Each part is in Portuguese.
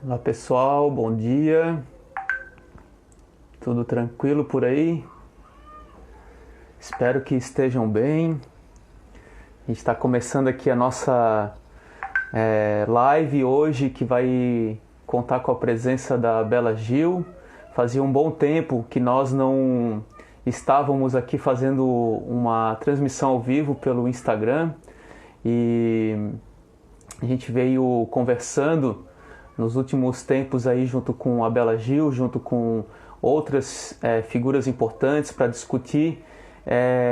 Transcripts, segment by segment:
Olá pessoal, bom dia. Tudo tranquilo por aí? Espero que estejam bem. A gente está começando aqui a nossa live hoje, que vai contar com a presença da Bela Gil. Fazia um bom tempo que nós não estávamos aqui fazendo uma transmissão ao vivo pelo Instagram e a gente veio conversando nos últimos tempos aí junto com a Bela Gil, junto com outras figuras importantes para discutir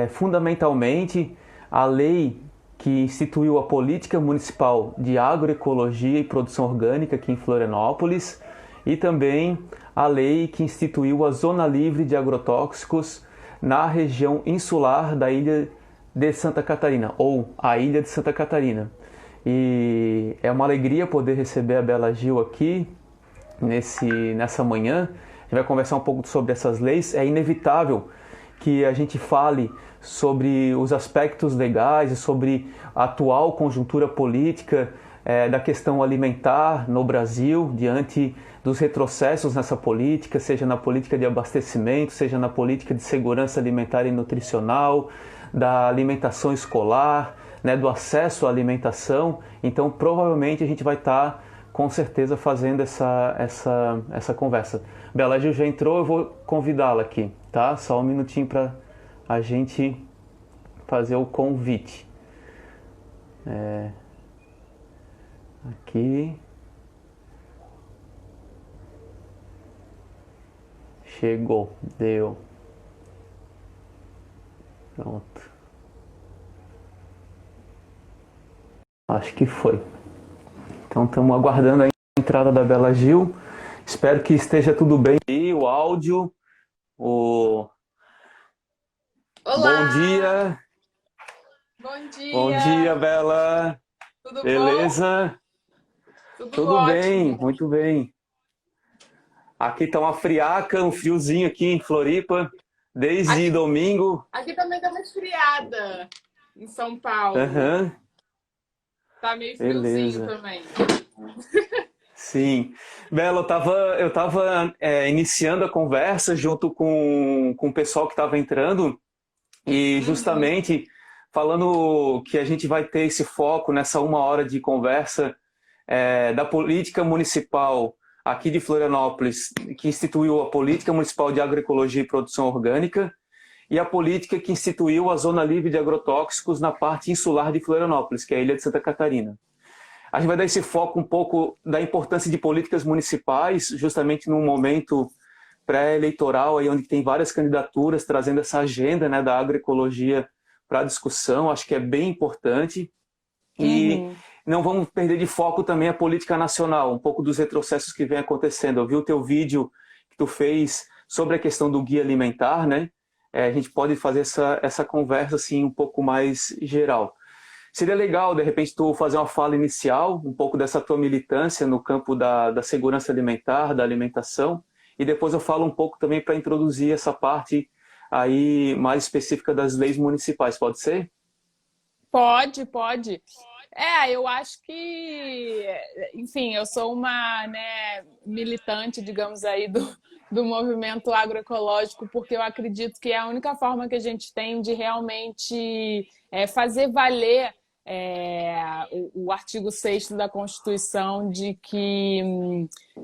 fundamentalmente a lei que instituiu a Política Municipal de Agroecologia e Produção Orgânica aqui em Florianópolis e também a lei que instituiu a Zona Livre de Agrotóxicos na região insular da Ilha de Santa Catarina, ou a Ilha de Santa Catarina. E é uma alegria poder receber a Bela Gil aqui nessa manhã. A gente vai conversar um pouco sobre essas leis. É inevitável que a gente fale sobre os aspectos legais e sobre a atual conjuntura política da questão alimentar no Brasil, diante dos retrocessos nessa política, seja na política de abastecimento, seja na política de segurança alimentar e nutricional, da alimentação escolar, do acesso à alimentação. Então provavelmente a gente vai estar com certeza fazendo essa conversa. Bela Gil já entrou, eu vou convidá-la aqui, tá? Só um minutinho para a gente fazer o convite. Aqui. Chegou, deu. Pronto. Acho que foi. Então estamos aguardando a entrada da Bela Gil. Espero que esteja tudo bem. E o áudio. Olá! Bom dia! Bom dia! Bom dia, Bela! Tudo beleza? Bom? Tudo ótimo. Bem, muito bem. Aqui tá uma friaca, um friozinho aqui em Floripa, desde domingo. Aqui também tá uma esfriada, em São Paulo. Uhum. Tá meio friozinho também. Sim. Bela, eu tava iniciando a conversa junto com o pessoal que estava entrando e justamente falando que a gente vai ter esse foco nessa 1 hora de conversa da política municipal aqui de Florianópolis, que instituiu a Política Municipal de Agroecologia e Produção Orgânica e a política que instituiu a Zona Livre de Agrotóxicos na parte insular de Florianópolis, que é a Ilha de Santa Catarina. A gente vai dar esse foco um pouco da importância de políticas municipais, justamente num momento pré-eleitoral, aí onde tem várias candidaturas trazendo essa agenda da agroecologia para discussão. Acho que é bem importante. E não vamos perder de foco também a política nacional, um pouco dos retrocessos que vem acontecendo. Eu vi o teu vídeo que tu fez sobre a questão do guia alimentar, né? A gente pode fazer essa conversa assim um pouco mais geral. Seria legal, de repente, tu fazer uma fala inicial, um pouco dessa tua militância no campo da segurança alimentar, da alimentação, e depois eu falo um pouco também para introduzir essa parte aí mais específica das leis municipais, pode ser? Pode. Eu acho que, enfim, eu sou uma militante, digamos aí, do movimento agroecológico, porque eu acredito que é a única forma que a gente tem de realmente fazer valer o artigo 6º da Constituição de que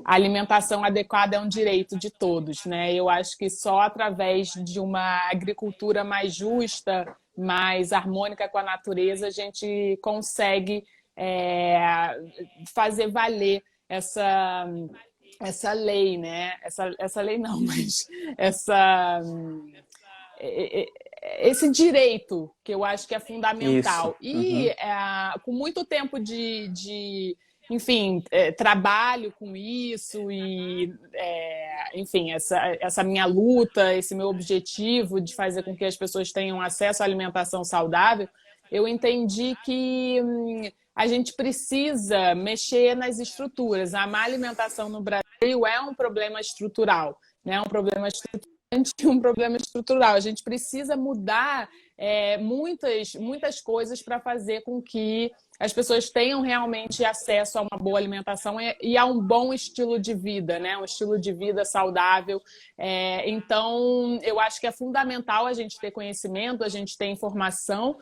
a alimentação adequada é um direito de todos, né? Eu acho que só através de uma agricultura mais justa, mais harmônica com a natureza, a gente consegue fazer valer essa lei, né? Essa lei não, mas esse direito que eu acho que é fundamental. Isso. Com muito tempo enfim, trabalho com isso e, enfim, essa minha luta, esse meu objetivo de fazer com que as pessoas tenham acesso à alimentação saudável, eu entendi que a gente precisa mexer nas estruturas. A má alimentação no Brasil é um problema estrutural, né? Um problema estrutural. A gente precisa mudar muitas coisas para fazer com que as pessoas tenham realmente acesso a uma boa alimentação e a um bom estilo de vida, né? Um estilo de vida saudável. Então, eu acho que é fundamental a gente ter conhecimento, a gente ter informação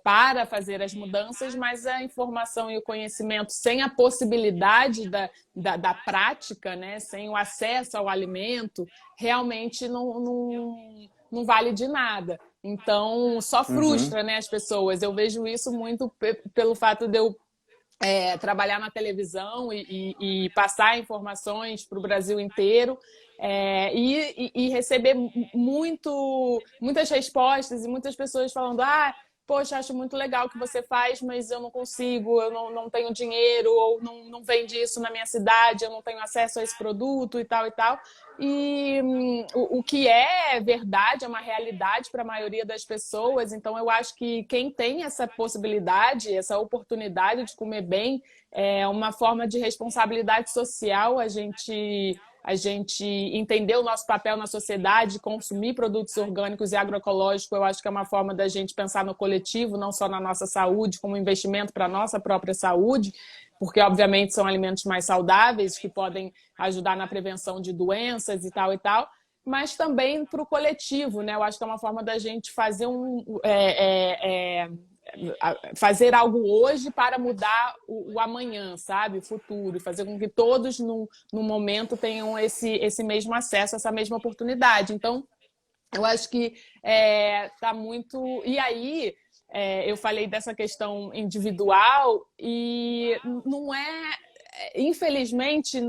para fazer as mudanças, mas a informação e o conhecimento sem a possibilidade da prática, né? Sem o acesso ao alimento, realmente não vale de nada. Então, só frustra, né, as pessoas. Eu vejo isso muito pelo fato de eu trabalhar na televisão e passar informações para o Brasil inteiro e receber muitas respostas e muitas pessoas falando: poxa, acho muito legal o que você faz, mas eu não consigo, eu não tenho dinheiro, ou não vende isso na minha cidade, eu não tenho acesso a esse produto e tal e tal. E o que é verdade, é uma realidade para a maioria das pessoas. Então, eu acho que quem tem essa possibilidade, essa oportunidade de comer bem, é uma forma de responsabilidade social, a gente entender o nosso papel na sociedade, consumir produtos orgânicos e agroecológicos. Eu acho que é uma forma da gente pensar no coletivo, não só na nossa saúde, como investimento para a nossa própria saúde, porque, obviamente, são alimentos mais saudáveis, que podem ajudar na prevenção de doenças e tal, mas também para o coletivo, né? Eu acho que é uma forma da gente fazer fazer algo hoje para mudar o amanhã, sabe? O futuro, fazer com que todos no momento tenham esse mesmo acesso, essa mesma oportunidade. Então, eu acho que tá muito... E aí, eu falei dessa questão individual e não infelizmente,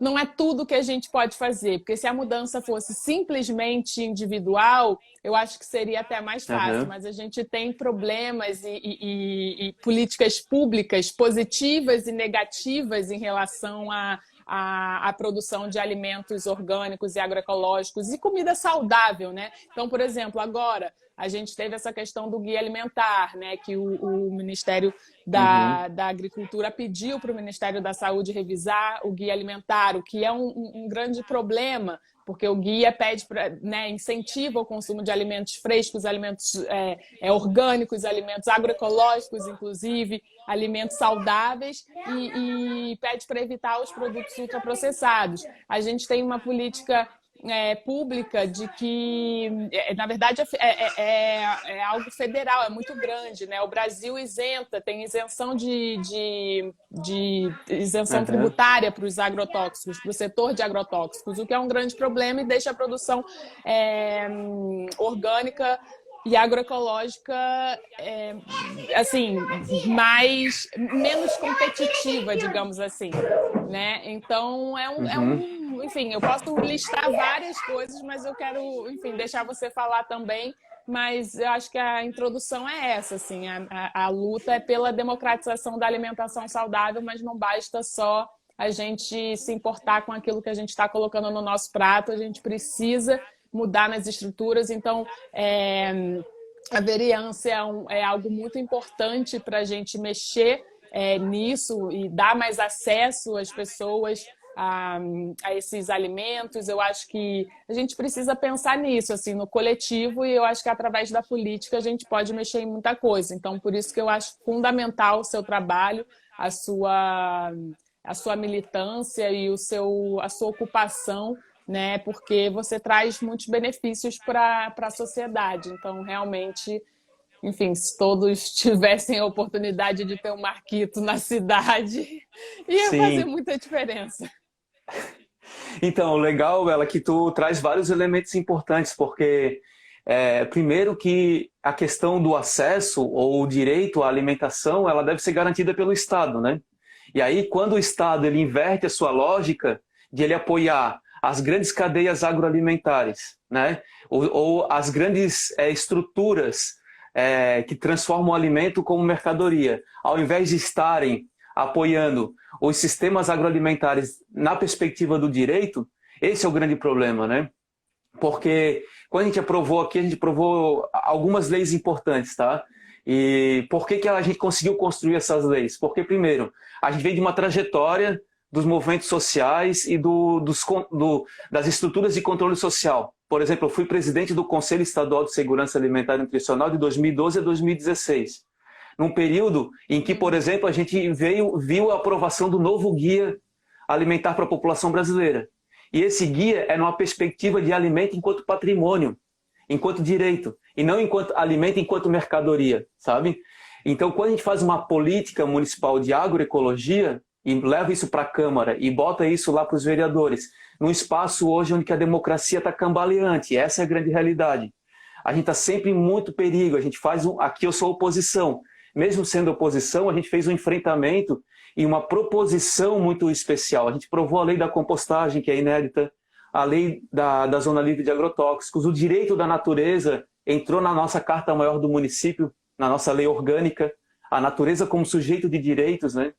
não é tudo que a gente pode fazer, porque se a mudança fosse simplesmente individual, eu acho que seria até mais fácil, mas a gente tem problemas e políticas públicas positivas e negativas em relação à produção de alimentos orgânicos e agroecológicos e comida saudável, né? Então, por exemplo, agora a gente teve essa questão do guia alimentar, né? Que o Ministério da Agricultura pediu para o Ministério da Saúde revisar o guia alimentar, o que é um grande problema, porque o guia pede, né, incentiva o consumo de alimentos frescos, alimentos orgânicos, alimentos agroecológicos, inclusive, alimentos saudáveis e pede para evitar os produtos ultraprocessados. A gente tem uma política pública de que, na verdade, é algo federal, é muito grande, né? O Brasil tem isenção isenção tributária para os agrotóxicos, para o setor de agrotóxicos, o que é um grande problema e deixa a produção orgânica e agroecológica assim, menos competitiva, digamos assim, né? Então enfim, eu posso listar várias coisas, mas eu quero, enfim, deixar você falar também. Mas eu acho que a introdução é essa, assim, a luta é pela democratização da alimentação saudável, mas não basta só a gente se importar com aquilo que a gente está colocando no nosso prato, a gente precisa mudar nas estruturas. Então, a vereança é algo muito importante para a gente mexer nisso e dar mais acesso às pessoas a esses alimentos. Eu acho que a gente precisa pensar nisso, assim, no coletivo, e eu acho que através da política a gente pode mexer em muita coisa. Então, por isso que eu acho fundamental o seu trabalho, a sua militância e a sua ocupação, né? Porque você traz muitos benefícios para a sociedade. Então, realmente, enfim, se todos tivessem a oportunidade de ter um Marquito na cidade, ia fazer muita diferença. Então, o legal, Bela, é que tu traz vários elementos importantes, porque primeiro que a questão do acesso ou o direito à alimentação, ela deve ser garantida pelo Estado, né? E aí, quando o Estado ele inverte a sua lógica de ele apoiar as grandes cadeias agroalimentares, né? ou as grandes estruturas que transformam o alimento como mercadoria, ao invés de estarem apoiando os sistemas agroalimentares na perspectiva do direito, esse é o grande problema, né? Porque quando a gente aprovou aqui, a gente aprovou algumas leis importantes, tá? E por que a gente conseguiu construir essas leis? Porque, primeiro, a gente vem de uma trajetória dos movimentos sociais e das estruturas de controle social, Por exemplo, eu fui presidente do Conselho Estadual de Segurança Alimentar e Nutricional de 2012 a 2016. Num período em que, por exemplo, a gente viu a aprovação do novo Guia Alimentar para a População Brasileira. E esse guia é numa perspectiva de alimento enquanto patrimônio, enquanto direito, e não enquanto alimento enquanto mercadoria, sabe? Então, quando a gente faz uma política municipal de agroecologia e leva isso para a Câmara e bota isso lá para os vereadores, num espaço hoje onde a democracia está cambaleante, essa é a grande realidade. A gente está sempre em muito perigo, a gente faz aqui eu sou oposição. Mesmo sendo oposição, a gente fez um enfrentamento e uma proposição muito especial. A gente provou a lei da compostagem, que é inédita, a lei da Zona Livre de Agrotóxicos, o direito da natureza entrou na nossa Carta Maior do município, na nossa lei orgânica, a natureza como sujeito de direitos, né?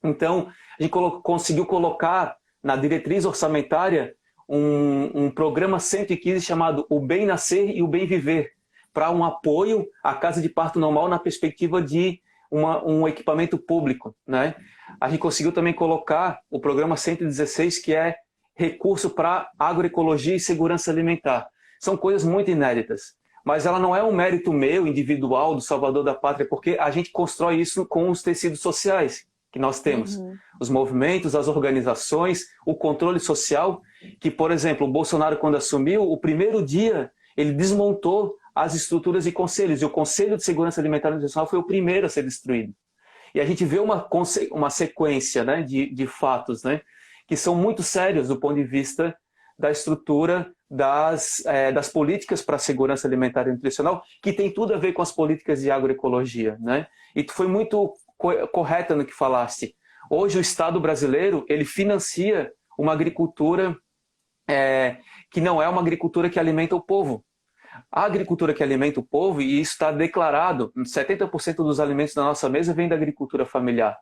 Então, a gente conseguiu colocar na diretriz orçamentária um programa 115 chamado O Bem Nascer e o Bem Viver, para um apoio à casa de parto normal na perspectiva de um equipamento público, né? A gente conseguiu também colocar o programa 116, que é recurso para agroecologia e segurança alimentar. São coisas muito inéditas, mas ela não é um mérito meu, individual, do salvador da pátria, porque a gente constrói isso com os tecidos sociais que nós temos. Os movimentos, as organizações, o controle social, que, por exemplo, o Bolsonaro, quando assumiu, o primeiro dia ele desmontou as estruturas e conselhos, e o Conselho de Segurança Alimentar e Nutricional foi o primeiro a ser destruído. E a gente vê uma sequência, né, de fatos, né, que são muito sérios do ponto de vista da estrutura das políticas para a segurança alimentar e nutricional, que tem tudo a ver com as políticas de agroecologia, né? E tu foi muito correta no que falaste. Hoje o Estado brasileiro ele financia uma agricultura que não é uma agricultura que alimenta o povo. A agricultura que alimenta o povo, e isso está declarado, 70% dos alimentos da nossa mesa vem da agricultura familiar.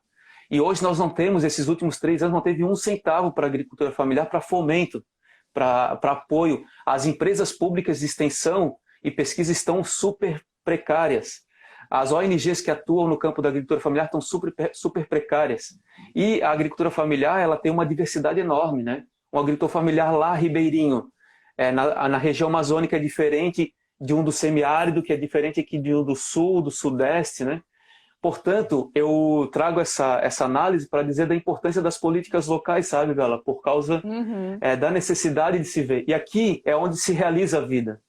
E hoje nós não temos, esses últimos 3 anos, não teve um centavo para a agricultura familiar, para fomento, para apoio. As empresas públicas de extensão e pesquisa estão super precárias. As ONGs que atuam no campo da agricultura familiar estão super precárias. E a agricultura familiar ela tem uma diversidade enorme, né? Um agricultor familiar lá, ribeirinho, na região amazônica é diferente de um do semiárido, que é diferente aqui de um do sul, do sudeste, né? Portanto, eu trago essa análise para dizer da importância das políticas locais, sabe, Bela? Por causa da necessidade de se ver. E aqui é onde se realiza a vida.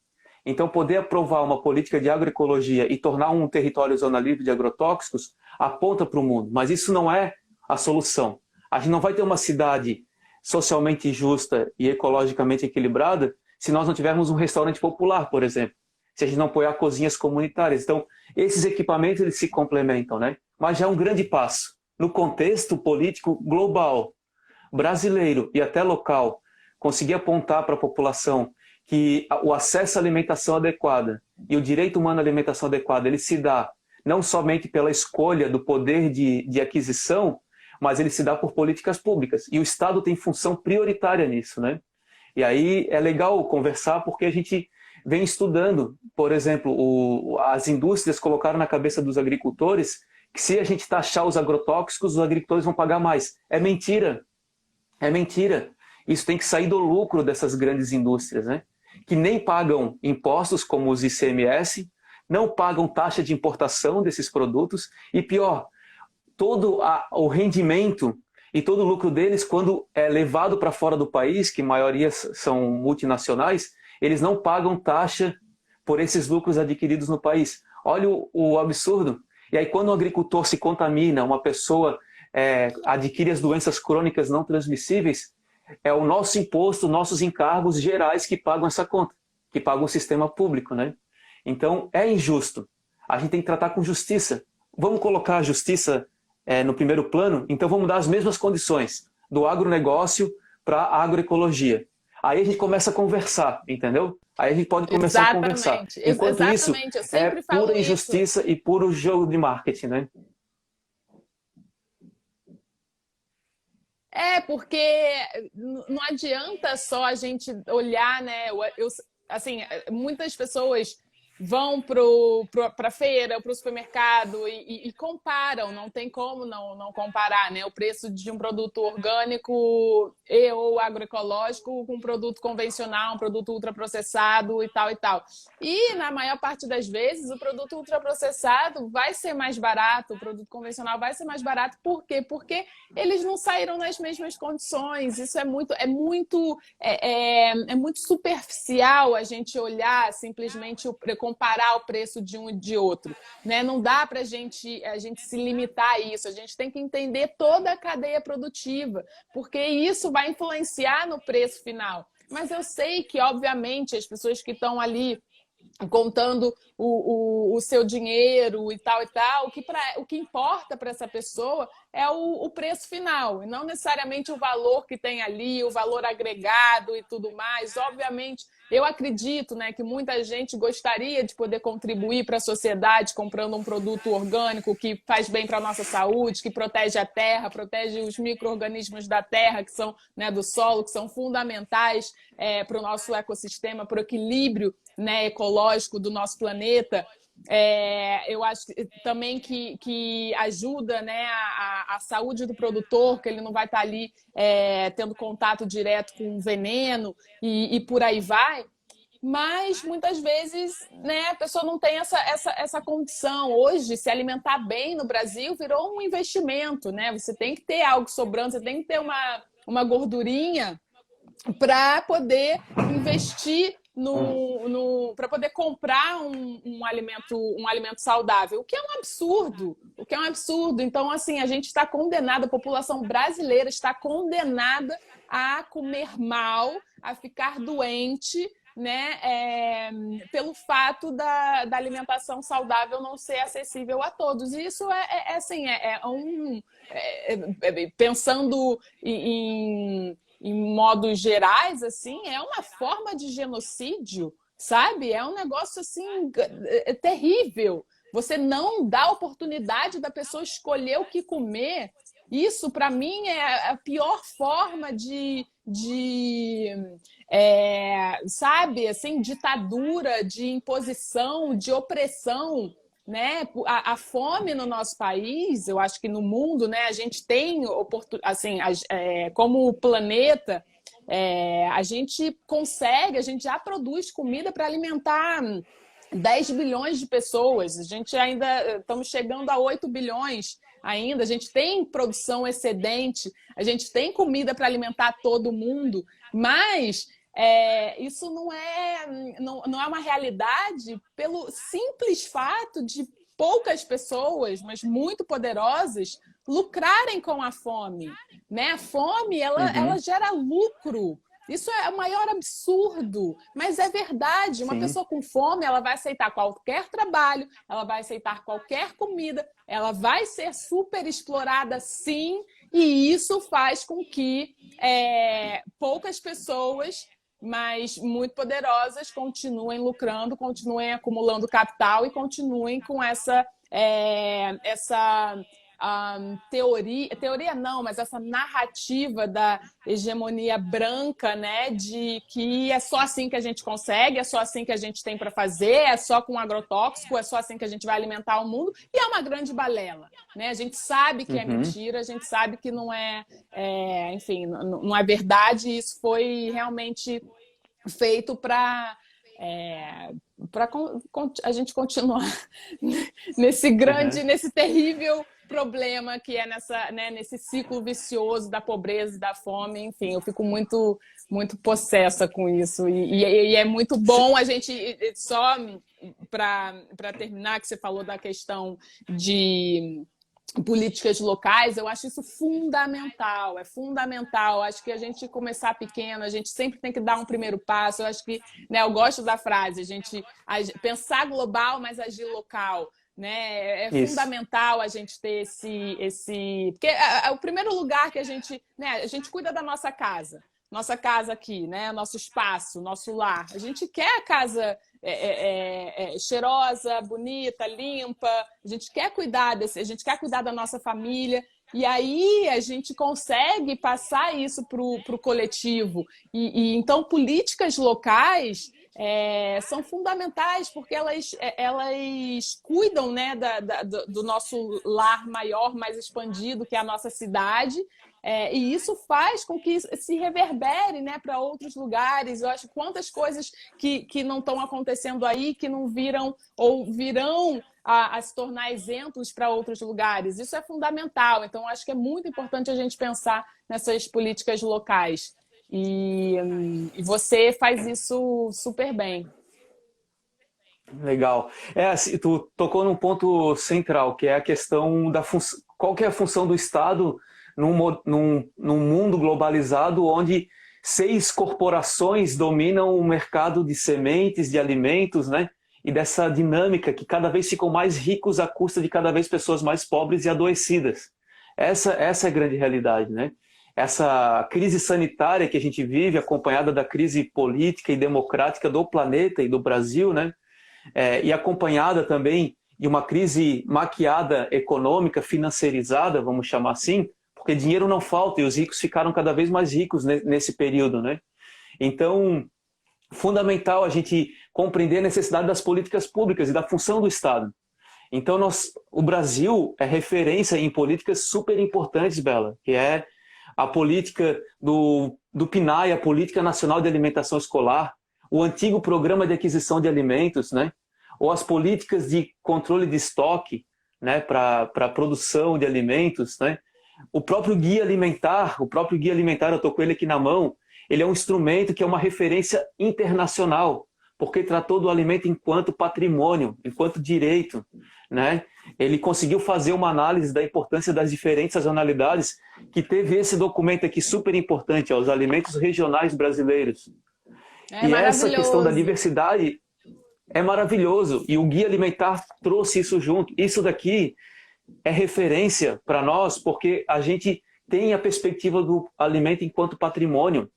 Então, poder aprovar uma política de agroecologia e tornar um território zona livre de agrotóxicos aponta para o mundo. Mas isso não é a solução. A gente não vai ter uma cidade socialmente justa e ecologicamente equilibrada se nós não tivermos um restaurante popular, por exemplo. Se a gente não apoiar cozinhas comunitárias. Então, esses equipamentos eles se complementam, né? Mas já é um grande passo. No contexto político global, brasileiro e até local, conseguir apontar para a população que o acesso à alimentação adequada e o direito humano à alimentação adequada, ele se dá não somente pela escolha do poder de aquisição, mas ele se dá por políticas públicas. E o Estado tem função prioritária nisso, né? E aí é legal conversar porque a gente vem estudando, por exemplo, as indústrias colocaram na cabeça dos agricultores que se a gente taxar os agrotóxicos, os agricultores vão pagar mais. É mentira. É mentira. Isso tem que sair do lucro dessas grandes indústrias, né? Que nem pagam impostos como os ICMS, não pagam taxa de importação desses produtos e pior, todo o rendimento e todo o lucro deles, quando é levado para fora do país, que a maioria são multinacionais, eles não pagam taxa por esses lucros adquiridos no país. Olha o absurdo. E aí quando o agricultor se contamina, uma pessoa adquire as doenças crônicas não transmissíveis, é o nosso imposto, nossos encargos gerais que pagam essa conta, que pagam o sistema público, né? Então é injusto. A gente tem que tratar com justiça. Vamos colocar a justiça no primeiro plano, então vamos dar as mesmas condições do agronegócio para a agroecologia. Aí a gente começa a conversar, entendeu? Aí a gente pode começar a conversar. Enquanto isso, é pura injustiça e puro jogo de marketing, né? Porque não adianta só a gente olhar, né? Assim, muitas pessoas vão para a feira, para o supermercado e comparam, não tem como não comparar, né? O preço de um produto orgânico ou agroecológico com um produto convencional, um produto ultraprocessado e tal e tal. E na maior parte das vezes o produto ultraprocessado vai ser mais barato, o produto convencional vai ser mais barato. Por quê? Porque eles não saíram nas mesmas condições. Isso é muito superficial a gente olhar simplesmente comparar o preço de um e de outro, né? Não dá para a gente se limitar a isso. A gente tem que entender toda a cadeia produtiva, porque isso vai influenciar no preço final. Mas eu sei que, obviamente, as pessoas que estão ali contando o seu dinheiro e tal, o que importa para essa pessoa é o preço final, e não necessariamente o valor que tem ali, o valor agregado e tudo mais. Obviamente, eu acredito, né, que muita gente gostaria de poder contribuir para a sociedade comprando um produto orgânico que faz bem para a nossa saúde, que protege a terra, protege os micro-organismos da terra, que são, né, do solo, que são fundamentais para o nosso ecossistema, para o equilíbrio, né, ecológico do nosso planeta. Eu acho também que ajuda, né, a saúde do produtor, que ele não vai estar ali tendo contato direto com veneno e por aí vai. Mas muitas vezes, né, a pessoa não tem essa condição. Hoje, se alimentar bem no Brasil virou um investimento, né? Você tem que ter algo sobrando, você tem que ter uma gordurinha para poder investir para poder comprar um alimento saudável, o que é um absurdo, Então, assim, a gente está condenada, a população brasileira está condenada a comer mal, a ficar doente, né, pelo fato da alimentação saudável não ser acessível a todos. E isso pensando em modos gerais, assim, é uma forma de genocídio, sabe? É um negócio assim terrível. Você não dá oportunidade da pessoa escolher o que comer. Isso, para mim, é a pior forma sabe, assim, ditadura, de imposição, de opressão, né? A fome no nosso país, eu acho que no mundo, né, a gente tem assim, como planeta, a gente já produz comida para alimentar 10 bilhões de pessoas. A gente ainda estamos chegando a 8 bilhões ainda. A gente tem produção excedente, a gente tem comida para alimentar todo mundo, mas isso não é uma realidade pelo simples fato de poucas pessoas, mas muito poderosas, lucrarem com a fome, né? A fome, ela gera lucro. Isso é o maior absurdo, mas é verdade. Uma pessoa com fome, ela vai aceitar qualquer trabalho, ela vai aceitar qualquer comida, ela vai ser super explorada, sim, e isso faz com que poucas pessoas, mas muito poderosas, continuem lucrando, continuem acumulando capital e continuem com essa teoria não, mas essa narrativa da hegemonia branca, né, de que é só assim que a gente consegue, é só assim que a gente tem para fazer, é só com agrotóxico, é só assim que a gente vai alimentar o mundo, e é uma grande balela, né? A gente sabe que é mentira, a gente sabe que não enfim, não é verdade. Isso foi realmente feito para a gente continuar nesse terrível problema que é nesse ciclo vicioso da pobreza e da fome. Enfim, eu fico muito, muito possessa com isso. E é muito bom a gente, só para terminar, que você falou da questão de políticas locais, eu acho isso fundamental, é fundamental. Acho que a gente começar pequeno, a gente sempre tem que dar um primeiro passo. Eu acho que, né, eu gosto da frase, a gente pensar global, mas agir local, né? É isso. Fundamental a gente ter esse... Porque é o primeiro lugar que a gente cuida da nossa casa aqui, né? Nosso espaço, nosso lar. A gente quer a casa cheirosa, bonita, limpa. A gente quer cuidar da nossa família. E aí a gente consegue passar isso para o coletivo. Então, políticas locais são fundamentais porque elas cuidam, né, do nosso lar maior, mais expandido, que é a nossa cidade, e isso faz com que se reverbere, né, para outros lugares. Eu acho quantas coisas que não estão acontecendo aí, que não viram ou virão a se tornar exemplos para outros lugares. Isso é fundamental. Então, acho que é muito importante a gente pensar nessas políticas locais. E você faz isso super bem. Legal. Assim, tu tocou num ponto central, que é a questão da qual que é a função do Estado num mundo globalizado onde 6 corporações dominam o mercado de sementes, de alimentos, né? E dessa dinâmica que cada vez ficam mais ricos à custa de cada vez pessoas mais pobres e adoecidas. Essa é a grande realidade, né? Essa crise sanitária que a gente vive, acompanhada da crise política e democrática do planeta e do Brasil, né? E acompanhada também de uma crise maquiada econômica, financeirizada, vamos chamar assim, porque dinheiro não falta e os ricos ficaram cada vez mais ricos nesse período, né? Então, fundamental a gente compreender a necessidade das políticas públicas e da função do Estado. Então, o Brasil é referência em políticas super importantes, Bela, que é a política do PNAE, a Política Nacional de Alimentação Escolar, o antigo Programa de Aquisição de Alimentos, né? Ou as políticas de controle de estoque, né? Para a produção de alimentos, né? O próprio Guia Alimentar, eu estou com ele aqui na mão, ele é um instrumento que é uma referência internacional, porque tratou do alimento enquanto patrimônio, enquanto direito, né? Ele conseguiu fazer uma análise da importância das diferentes sazonalidades, que teve esse documento aqui super importante, ó, os alimentos regionais brasileiros. E essa questão da diversidade é maravilhoso, e o Guia Alimentar trouxe isso junto. Isso daqui é referência para nós, porque a gente tem a perspectiva do alimento enquanto patrimônio.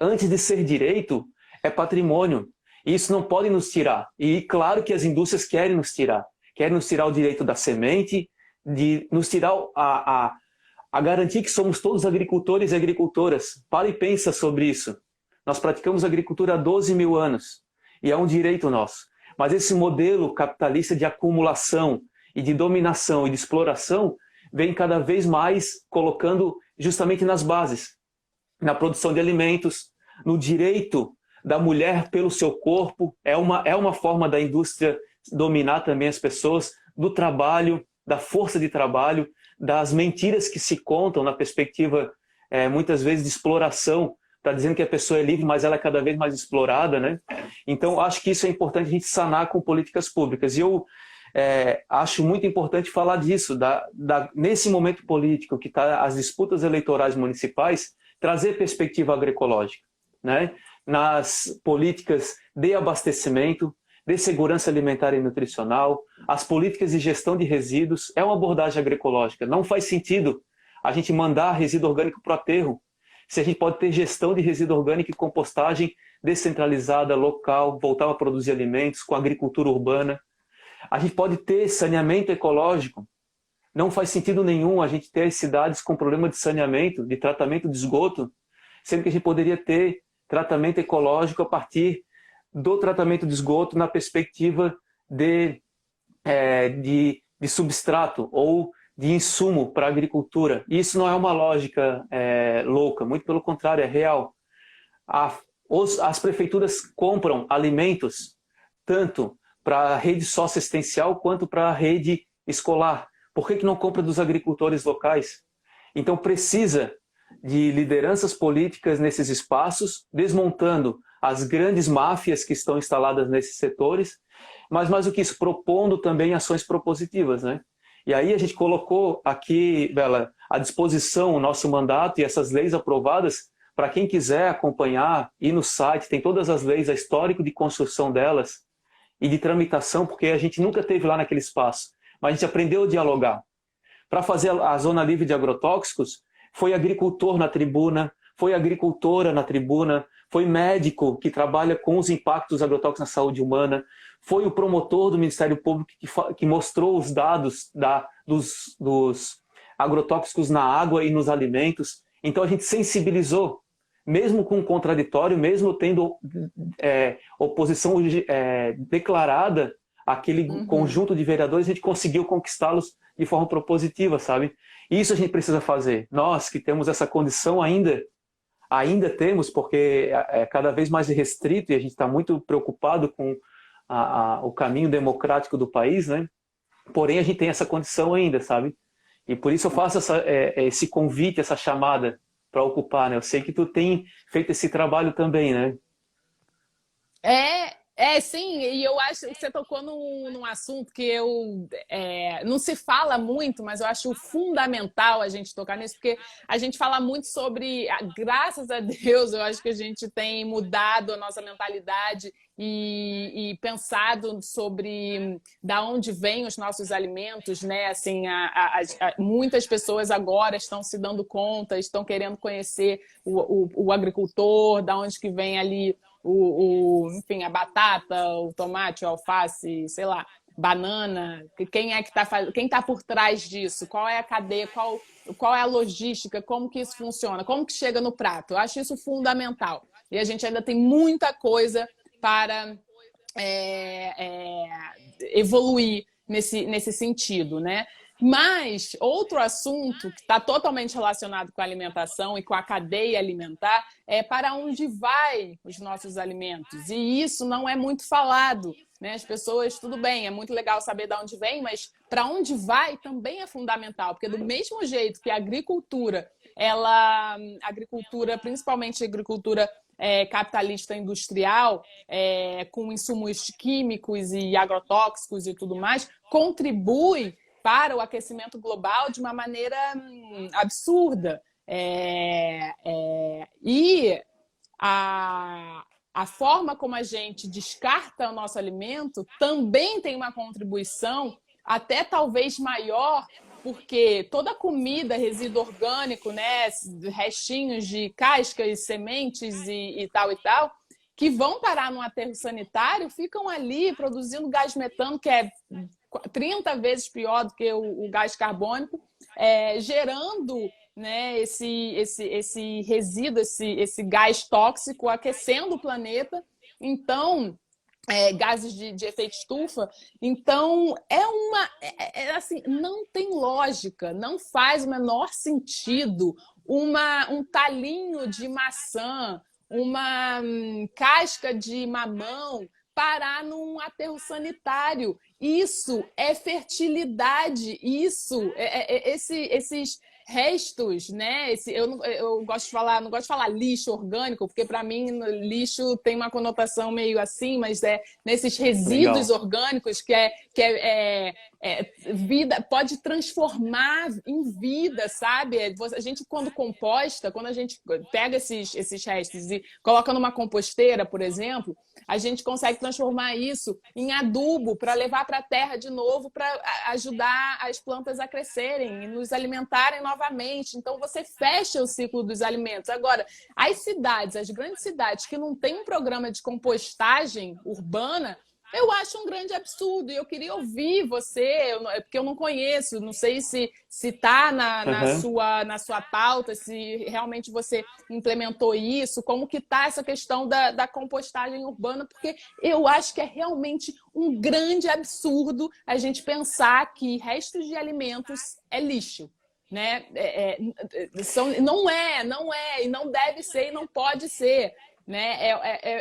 Antes de ser direito, é patrimônio. E isso não pode nos tirar. E claro que as indústrias querem nos tirar. Querem nos tirar o direito da semente, de nos tirar a garantir que somos todos agricultores e agricultoras. Para e pensa sobre isso. Nós praticamos agricultura há 12 mil anos. E é um direito nosso. Mas esse modelo capitalista de acumulação e de dominação e de exploração vem cada vez mais colocando justamente nas bases. Na produção de alimentos, no direito da mulher pelo seu corpo, é uma forma da indústria dominar também as pessoas, do trabalho, da força de trabalho, das mentiras que se contam na perspectiva, muitas vezes, de exploração, está dizendo que a pessoa é livre, mas ela é cada vez mais explorada, né? Então, acho que isso é importante a gente sanar com políticas públicas. E eu acho muito importante falar disso, nesse momento político que está as disputas eleitorais municipais, trazer perspectiva agroecológica, né? Nas políticas de abastecimento, de segurança alimentar e nutricional, as políticas de gestão de resíduos, é uma abordagem agroecológica. Não faz sentido a gente mandar resíduo orgânico para o aterro, se a gente pode ter gestão de resíduo orgânico e compostagem descentralizada, local, voltar a produzir alimentos com agricultura urbana. A gente pode ter saneamento ecológico. Não faz sentido nenhum a gente ter as cidades com problema de saneamento, de tratamento de esgoto, sendo que a gente poderia ter tratamento ecológico a partir do tratamento de esgoto na perspectiva de substrato ou de insumo para a agricultura. E isso não é uma lógica louca, muito pelo contrário, é real. As prefeituras compram alimentos tanto para a rede socioassistencial quanto para a rede escolar. Por que não compra dos agricultores locais? Então precisa de lideranças políticas nesses espaços, desmontando as grandes máfias que estão instaladas nesses setores, mas mais do que isso, propondo também ações propositivas, né? E aí a gente colocou aqui, Bela, à disposição o nosso mandato e essas leis aprovadas para quem quiser acompanhar, ir no site, tem todas as leis, a histórico de construção delas e de tramitação, porque a gente nunca teve lá naquele espaço, mas a gente aprendeu a dialogar. Para fazer a zona livre de agrotóxicos, foi agricultor na tribuna, foi agricultora na tribuna, foi médico que trabalha com os impactos dos agrotóxicos na saúde humana, foi o promotor do Ministério Público que mostrou os dados dos agrotóxicos na água e nos alimentos. Então a gente sensibilizou mesmo com contraditório, mesmo tendo oposição declarada àquele conjunto de vereadores, a gente conseguiu conquistá-los de forma propositiva, sabe? Isso a gente precisa fazer. Nós que temos essa condição ainda temos, porque é cada vez mais restrito e a gente está muito preocupado com o caminho democrático do país, né? Porém, a gente tem essa condição ainda, sabe? E por isso eu faço esse convite, essa chamada para ocupar, né? Eu sei que tu tem feito esse trabalho também, né? Sim, e eu acho que você tocou num assunto que não se fala muito, mas eu acho fundamental a gente tocar nisso, porque a gente fala muito sobre, graças a Deus, eu acho que a gente tem mudado a nossa mentalidade e pensado sobre da onde vêm os nossos alimentos, né? Assim, muitas pessoas agora estão se dando conta, estão querendo conhecer o agricultor, da onde que vem ali enfim, a batata, o tomate, o alface, sei lá, banana, quem tá por trás disso, qual é a cadeia, qual é a logística, como que isso funciona, como que chega no prato. Eu acho isso fundamental. E a gente ainda tem muita coisa para evoluir nesse sentido, né? Mas outro assunto que está totalmente relacionado com a alimentação e com a cadeia alimentar é para onde vai os nossos alimentos. E isso não é muito falado, né? As pessoas, tudo bem, é muito legal saber de onde vem, mas para onde vai também é fundamental, porque do mesmo jeito que a agricultura, principalmente a agricultura capitalista industrial, com insumos químicos e agrotóxicos e tudo mais, contribui para o aquecimento global de uma maneira absurda. E a forma como a gente descarta o nosso alimento também tem uma contribuição, até talvez maior, porque toda comida, resíduo orgânico, né, restinhos de cascas, sementes e tal, que vão parar num aterro sanitário, ficam ali produzindo gás metano, que é 30 vezes pior do que o gás carbônico, gerando, né, esse resíduo, esse gás tóxico, aquecendo o planeta. Então, gases de efeito estufa. Então, assim, não tem lógica, não faz o menor sentido um talinho de maçã, uma casca de mamão parar num aterro sanitário. Isso é fertilidade, esses restos, né? Eu gosto de falar, não gosto de falar lixo orgânico, porque para mim lixo tem uma conotação meio assim, mas nesses resíduos orgânicos que vida, pode transformar em vida, sabe? A gente quando composta, quando a gente pega esses restos e coloca numa composteira, por exemplo, a gente consegue transformar isso em adubo para levar para a terra de novo, para ajudar as plantas a crescerem e nos alimentarem novamente. Então, você fecha o ciclo dos alimentos. Agora, as grandes cidades que não têm um programa de compostagem urbana, eu acho um grande absurdo. E eu queria ouvir você, porque eu não conheço, não sei se está na sua pauta, se realmente você implementou isso, como que está essa questão da compostagem urbana, porque eu acho que é realmente um grande absurdo a gente pensar que restos de alimentos é lixo, né? Não é, e não deve ser, e não pode ser, né?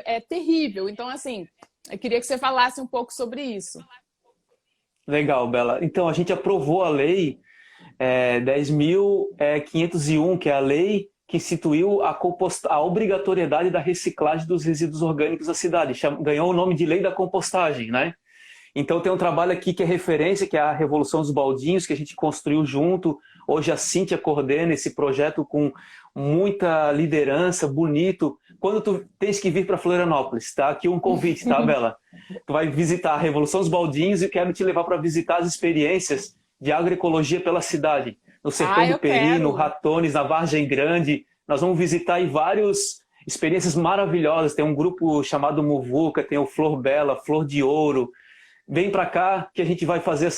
É terrível. Então, assim, eu queria que você falasse um pouco sobre isso. Legal, Bela. Então, a gente aprovou a lei 10.501, que é a lei que instituiu a obrigatoriedade da reciclagem dos resíduos orgânicos da cidade. Ganhou o nome de Lei da Compostagem, né? Então, tem um trabalho aqui que é referência, que é a Revolução dos Baldinhos, que a gente construiu junto. Hoje a Cíntia coordena esse projeto com muita liderança, bonito. Quando tu tens que vir para Florianópolis, tá? Aqui um convite, tá, Bela? Tu vai visitar a Revolução dos Baldinhos e eu quero te levar para visitar as experiências de agroecologia pela cidade. No Sertão do Peri, no Ratones, na Vargem Grande. Nós vamos visitar aí várias experiências maravilhosas. Tem um grupo chamado Muvuca, tem o Flor Bela, Flor de Ouro. Vem para cá que a gente vai fazer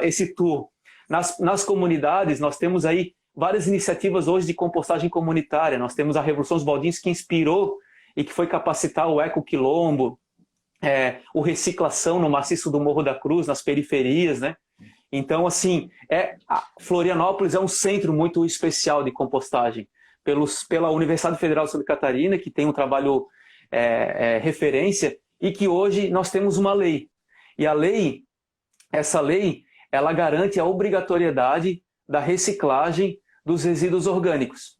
esse tour. Nas comunidades, nós temos aí várias iniciativas hoje de compostagem comunitária. Nós temos a Revolução dos Baldinhos, que inspirou e que foi capacitar o Ecoquilombo, o Reciclação no maciço do Morro da Cruz, nas periferias, né? Então, assim, Florianópolis é um centro muito especial de compostagem. Pela Universidade Federal de Santa Catarina, que tem um trabalho referência, e que hoje nós temos uma lei. E essa lei, ela garante a obrigatoriedade da reciclagem dos resíduos orgânicos.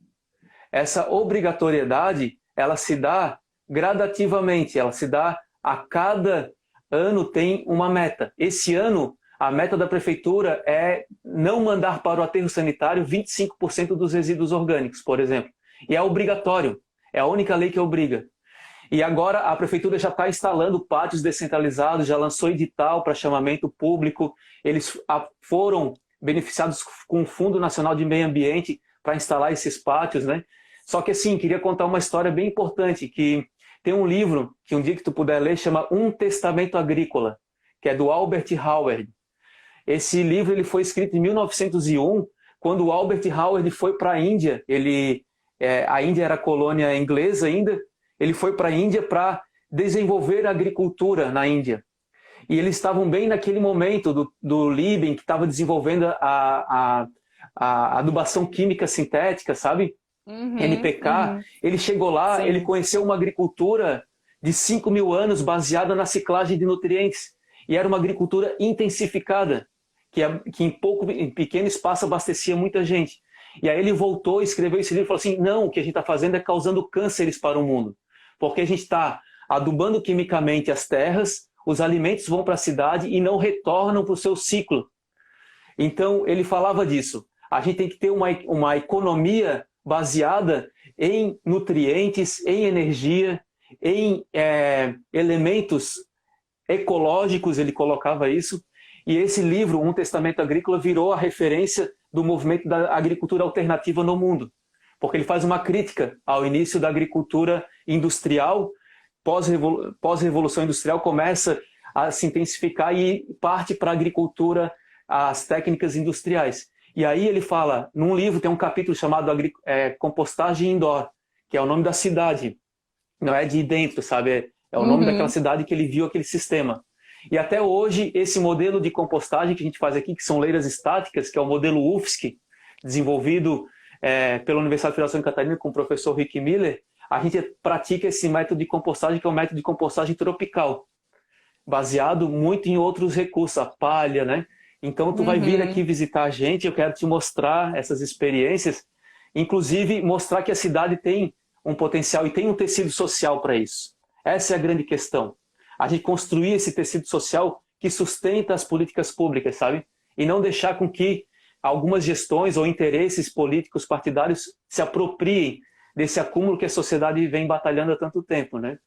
Essa obrigatoriedade, ela se dá gradativamente, ela se dá a cada ano, tem uma meta. Esse ano, a meta da prefeitura é não mandar para o aterro sanitário 25% dos resíduos orgânicos, por exemplo. E é obrigatório, é a única lei que obriga. E agora a prefeitura já está instalando pátios descentralizados, já lançou edital para chamamento público, eles foram beneficiados com o Fundo Nacional de Meio Ambiente para instalar esses pátios, né? Só que assim, queria contar uma história bem importante, que tem um livro, que um dia que tu puder ler, chama Um Testamento Agrícola, que é do Albert Howard. Esse livro ele foi escrito em 1901, quando o Albert Howard foi para a Índia. A Índia era colônia inglesa ainda, ele foi para a Índia para desenvolver a agricultura na Índia. E eles estavam bem naquele momento do Liebem, que estava desenvolvendo a adubação química sintética, sabe? NPK. Ele chegou lá, Sim. ele conheceu uma agricultura de 5.000 anos baseada na ciclagem de nutrientes. E era uma agricultura intensificada, que em pequeno espaço abastecia muita gente. E aí ele voltou, escreveu esse livro e falou assim, não, o que a gente está fazendo é causando cânceres para o mundo. Porque a gente está adubando quimicamente as terras, os alimentos vão para a cidade e não retornam para o seu ciclo. Então, ele falava disso. A gente tem que ter uma economia baseada em nutrientes, em energia, em elementos ecológicos, ele colocava isso. E esse livro, Um Testamento Agrícola, virou a referência do movimento da agricultura alternativa no mundo. Porque ele faz uma crítica ao início da agricultura industrial, pós-revolução industrial, começa a se intensificar e parte para a agricultura, as técnicas industriais. E aí ele fala, num livro tem um capítulo chamado Compostagem Indoor, que é o nome da cidade, não é de dentro, sabe? É o nome daquela cidade que ele viu aquele sistema. E até hoje, esse modelo de compostagem que a gente faz aqui, que são leiras estáticas, que é o modelo UFSC, desenvolvido pela Universidade Federal de Santa Catarina com o professor Rick Miller, a gente pratica esse método de compostagem, que é o método de compostagem tropical, baseado muito em outros recursos, a palha, né? Então, tu vai vir aqui visitar a gente, eu quero te mostrar essas experiências, inclusive mostrar que a cidade tem um potencial e tem um tecido social para isso. Essa é a grande questão. A gente construir esse tecido social que sustenta as políticas públicas, sabe? E não deixar com que algumas gestões ou interesses políticos partidários se apropriem desse acúmulo que a sociedade vem batalhando há tanto tempo, né?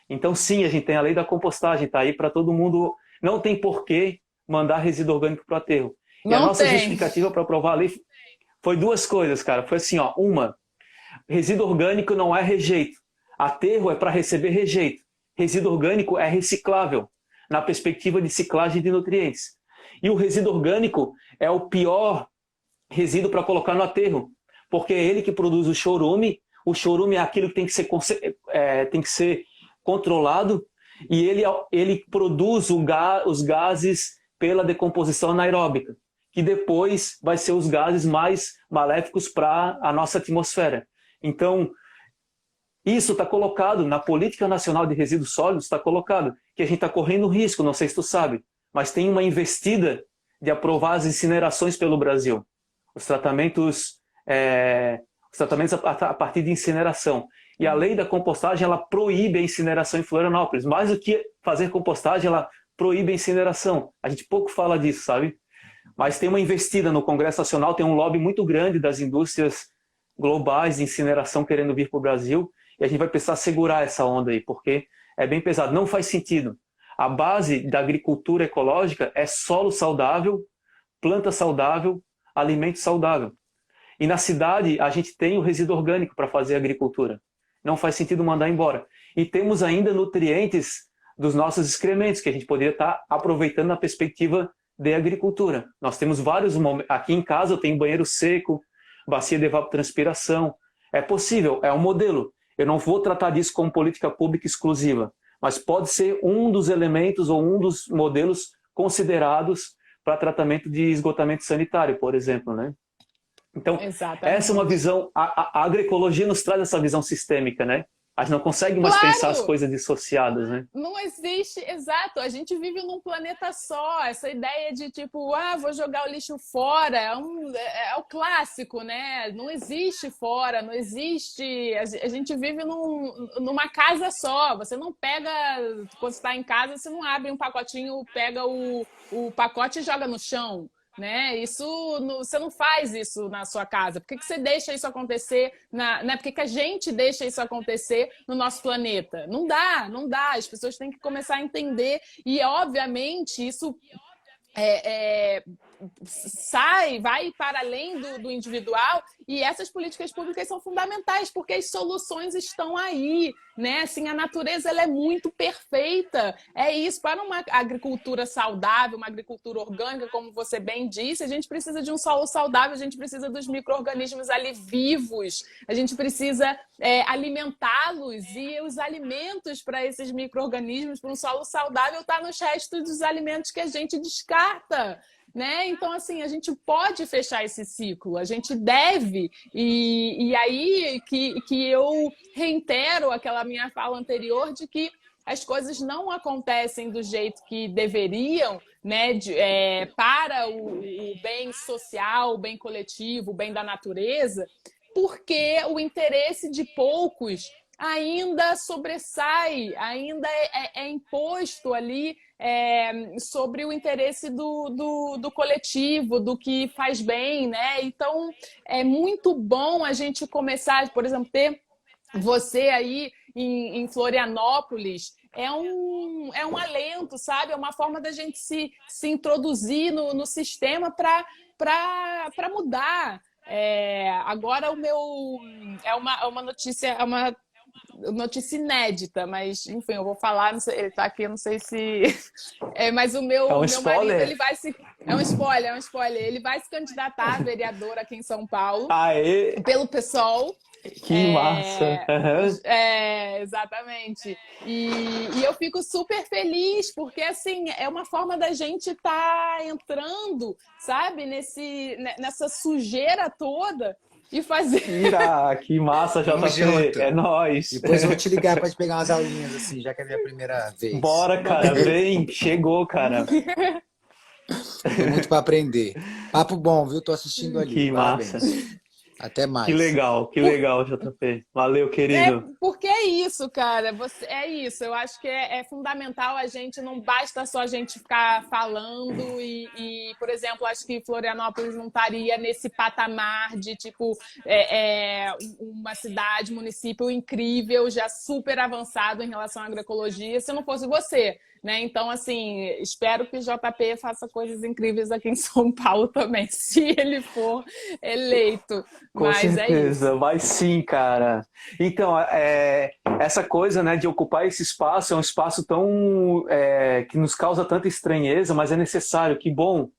Então, sim, a gente tem a lei da compostagem, tá aí para todo mundo. Não tem porquê mandar resíduo orgânico para o aterro. E a nossa justificativa para aprovar a lei foi duas coisas, cara. Foi assim, ó, uma, resíduo orgânico não é rejeito. Aterro é para receber rejeito. Resíduo orgânico é reciclável, na perspectiva de ciclagem de nutrientes. E o resíduo orgânico é o pior resíduo para colocar no aterro, porque é ele que produz o chorume. O chorume é aquilo que tem que ser controlado, e ele produz os gases pela decomposição anaeróbica, que depois vai ser os gases mais maléficos para a nossa atmosfera. Então, isso está colocado na Política Nacional de Resíduos Sólidos, está colocado, que a gente está correndo risco, não sei se tu sabe, mas tem uma investida de aprovar as incinerações pelo Brasil. Os tratamentos a partir de incineração. E a lei da compostagem, ela proíbe a incineração em Florianópolis. Mais do que fazer compostagem, ela proíbe a incineração. A gente pouco fala disso, sabe? Mas tem uma investida no Congresso Nacional, tem um lobby muito grande das indústrias globais de incineração querendo vir para o Brasil, e a gente vai precisar segurar essa onda aí, porque é bem pesado. Não faz sentido. A base da agricultura ecológica é solo saudável, planta saudável, alimento saudável. E na cidade a gente tem o resíduo orgânico para fazer agricultura. Não faz sentido mandar embora. E temos ainda nutrientes dos nossos excrementos, que a gente poderia estar aproveitando na perspectiva de agricultura. Nós temos vários momentos. Aqui em casa eu tenho banheiro seco, bacia de evapotranspiração. É possível, é um modelo. Eu não vou tratar disso como política pública exclusiva, mas pode ser um dos elementos ou um dos modelos considerados para tratamento de esgotamento sanitário, por exemplo, né? Então, Exatamente. essa é uma visão, a agroecologia nos traz essa visão sistêmica, né? A gente não consegue mais pensar as coisas dissociadas, né? Não existe, exato. A gente vive num planeta só. Essa ideia de tipo, vou jogar o lixo fora é o clássico, né? Não existe fora, não existe. A gente vive numa casa só. Você não pega, quando está em casa, você não abre um pacotinho, pega o pacote e joga no chão. Né? Isso, você não faz isso na sua casa. Por que você deixa isso acontecer? Né? Por que a gente deixa isso acontecer no nosso planeta? Não dá, não dá. As pessoas têm que começar a entender. E, obviamente, isso vai para além do individual, e essas políticas públicas são fundamentais, porque as soluções estão aí, né? Assim, a natureza ela é muito perfeita. É isso, para uma agricultura saudável, uma agricultura orgânica, como você bem disse, a gente precisa de um solo saudável, a gente precisa dos micro-organismos ali vivos, a gente precisa alimentá-los, e os alimentos para esses micro-organismos, para um solo saudável, está nos restos dos alimentos que a gente descarta. Né? Então, assim, a gente pode fechar esse ciclo, a gente deve, e aí que eu reitero aquela minha fala anterior de que as coisas não acontecem do jeito que deveriam, né? Para o bem social, o bem coletivo, o bem da natureza, porque o interesse de poucos ainda sobressai, ainda é imposto ali sobre o interesse do coletivo, do que faz bem, né? Então, é muito bom a gente começar, por exemplo, ter você aí em Florianópolis, é um alento, sabe? É uma forma da gente se introduzir no sistema para mudar. Agora é uma notícia, notícia inédita, mas enfim, eu vou falar, não sei, ele tá aqui, eu não sei se mas o meu marido, ele vai se é um spoiler, ele vai se candidatar a vereador aqui em São Paulo. Pelo PSOL. Que massa! Exatamente. E eu fico super feliz, porque assim, é uma forma da gente estar entrando, sabe, nessa sujeira toda e fazer. Que massa, JP. É nóis. Depois eu vou te ligar para te pegar umas aulinhas, assim, já que é a minha primeira vez. Bora, cara, vem. Chegou, cara. Tem muito para aprender. Papo bom, viu? Tô assistindo ali. Que Parabéns. massa. Até mais. Que legal, JP. Valeu, querido. Porque é isso, cara. É isso. Eu acho que é fundamental a gente, não basta só a gente ficar falando e, por exemplo, acho que Florianópolis não estaria nesse patamar de, tipo, uma cidade, município incrível, já super avançado em relação à agroecologia, se não fosse você. Né? Então, assim, espero que o JP faça coisas incríveis aqui em São Paulo também, se ele for eleito. Com certeza, vai sim, cara. Então, essa coisa, né, de ocupar esse espaço é um espaço tão que nos causa tanta estranheza, mas é necessário. Que bom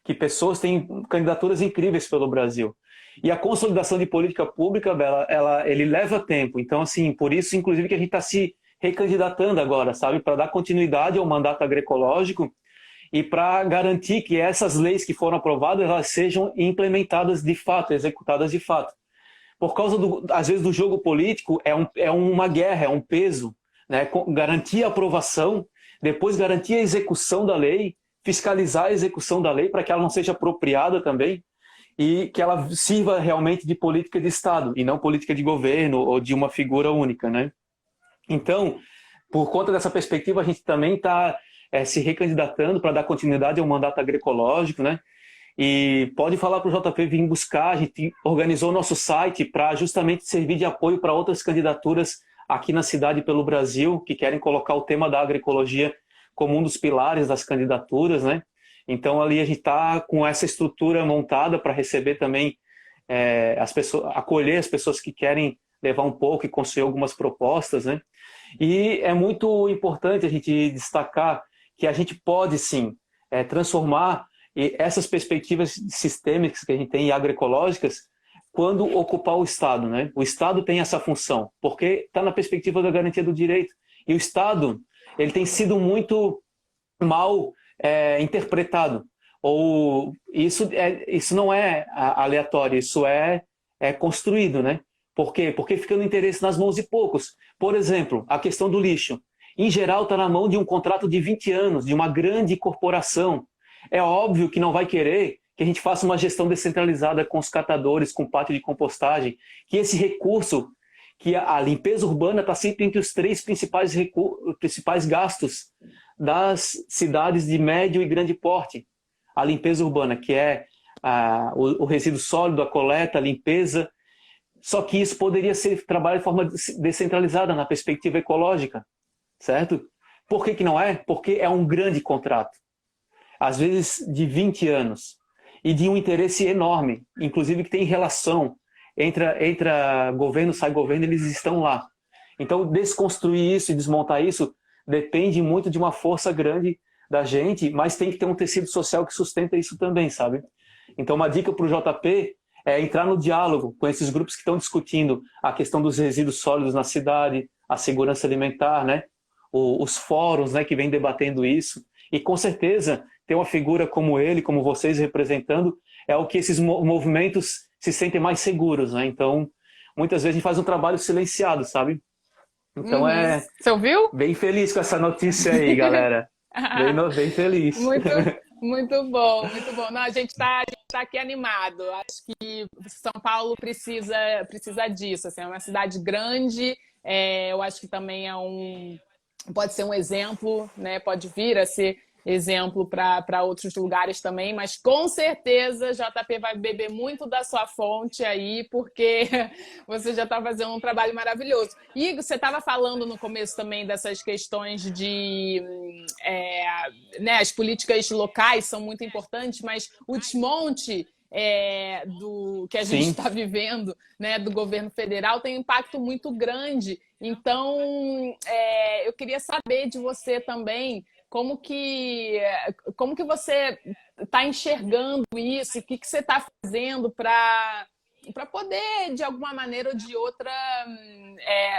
que pessoas têm candidaturas incríveis pelo Brasil. E a consolidação de política pública, Bela, ele leva tempo. Então, assim, por isso, inclusive, que a gente está se recandidatando agora, sabe, para dar continuidade ao mandato agroecológico e para garantir que essas leis que foram aprovadas elas sejam implementadas de fato, executadas de fato. Por causa, às vezes, do jogo político, é uma guerra, é um peso, né? Garantir a aprovação, depois garantir a execução da lei, fiscalizar a execução da lei para que ela não seja apropriada também e que ela sirva realmente de política de Estado e não política de governo ou de uma figura única, né? Então, por conta dessa perspectiva, a gente também está se recandidatando para dar continuidade ao mandato agroecológico, né? E pode falar para o JP vir buscar, a gente organizou o nosso site para justamente servir de apoio para outras candidaturas aqui na cidade e pelo Brasil, que querem colocar o tema da agroecologia como um dos pilares das candidaturas, né? Então, ali a gente está com essa estrutura montada para receber também as pessoas, acolher as pessoas que querem levar um pouco e construir algumas propostas, né? E é muito importante a gente destacar que a gente pode, sim, transformar essas perspectivas sistêmicas que a gente tem e agroecológicas quando ocupar o Estado, né? O Estado tem essa função, porque está na perspectiva da garantia do direito. E o Estado, ele tem sido muito mal interpretado. Ou isso não é aleatório, isso é construído, né? Por quê? Porque fica no interesse nas mãos de poucos. Por exemplo, a questão do lixo. Em geral, está na mão de um contrato de 20 anos, de uma grande corporação. É óbvio que não vai querer que a gente faça uma gestão descentralizada com os catadores, com pátio de compostagem, que esse recurso, que a limpeza urbana está sempre entre os 3 principais gastos das cidades de médio e grande porte. A limpeza urbana, que é o resíduo sólido, a coleta, a limpeza. Só que isso poderia ser trabalhado de forma descentralizada na perspectiva ecológica, certo? Por que não é? Porque é um grande contrato, às vezes de 20 anos, e de um interesse enorme, inclusive que tem relação, entra governo, sai governo, eles estão lá. Então, desconstruir isso e desmontar isso depende muito de uma força grande da gente, mas tem que ter um tecido social que sustenta isso também, sabe? Então, uma dica para o JP é entrar no diálogo com esses grupos que estão discutindo a questão dos resíduos sólidos na cidade, a segurança alimentar, né? Os fóruns, né, que vêm debatendo isso. E, com certeza, ter uma figura como ele, como vocês representando, é o que esses movimentos se sentem mais seguros, né? Então, muitas vezes a gente faz um trabalho silenciado, sabe? Então Você ouviu? Bem feliz com essa notícia aí, galera. Bem feliz. Muito bom, muito bom. Não, a gente tá aqui animado. Acho que São Paulo precisa disso. Assim, é uma cidade grande. Eu acho que também pode ser um exemplo, né? Pode vir a ser exemplo para outros lugares também, mas com certeza JP vai beber muito da sua fonte aí, porque você já está fazendo um trabalho maravilhoso. E você estava falando no começo também dessas questões de né, as políticas locais são muito importantes, mas o desmonte do que a gente está vivendo, né, do governo federal tem um impacto muito grande. Então, eu queria saber de você também como que você está enxergando isso, o que você está fazendo para poder, de alguma maneira ou de outra,